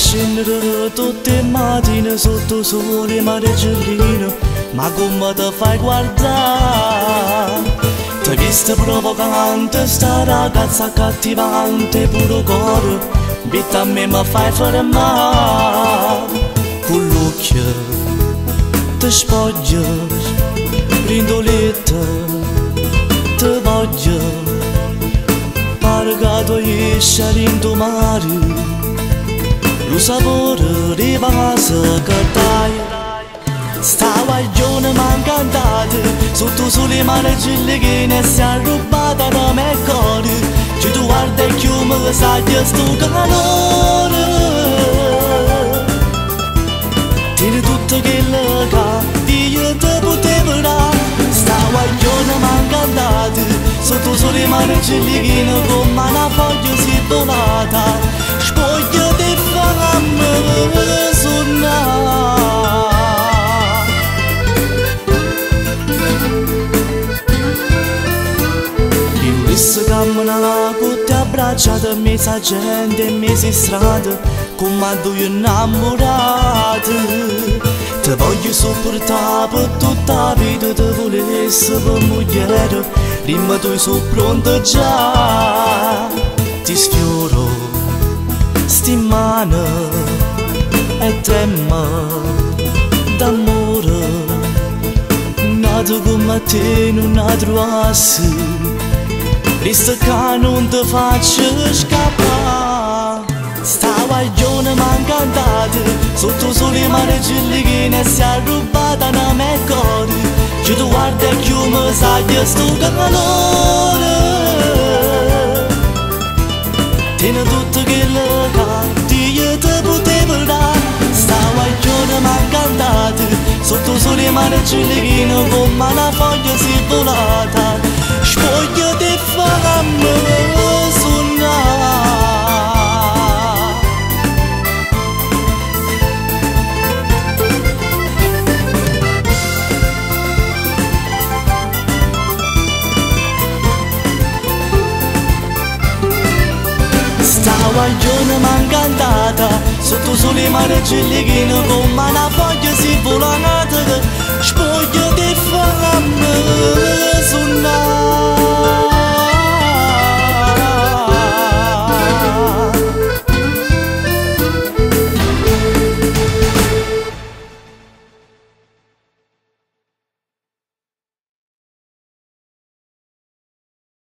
scendere tutte le mattine sotto sole margellino, ma come ti fai guardare? Ti hai visto provocante sta ragazza cattivante, puro cuore, vita a me mi fai fermare. Con l'occhio ti spogli, brindoletta ti voglio, pare che tu esci in mare. Lo sapore di vaso che dai, sta guaglione m'ha incantato, sotto sole margelle che ne si è rubata da me cuore. Che tu guarda e che mi sai sto calore, tieni tutto quello che io ti potevo dare. Sta guaglione m'ha incantato, sotto sole margelle che come una foglia si è volata. Spoglio di fammi suonare. Io visto camminare con te abbracciato in mezzo a gente, in mezzo a strada, come due innamorati. Ti voglio sopportare per tutta la vita, ti volessi per mogliere, prima tu sei pronto già. Ti sfioro sti mani e trema d'amore, nato come te non ha trovato, visto che non ti faccio scappare. Sta guaglione m'ha incantato, sotto sole margelle che ne si è rubata da me cuore. Che tu guarda e che mi sai sto calore, tieni tutto quello che io ti potevo dare. Sta guaglione m'ha incantato, sotto sole margelle che come una foglia si è volata. Spoglio di fammi suonare. Sta guaglione m'ha incantata, sotto sole margelle che come una foglia si è volata.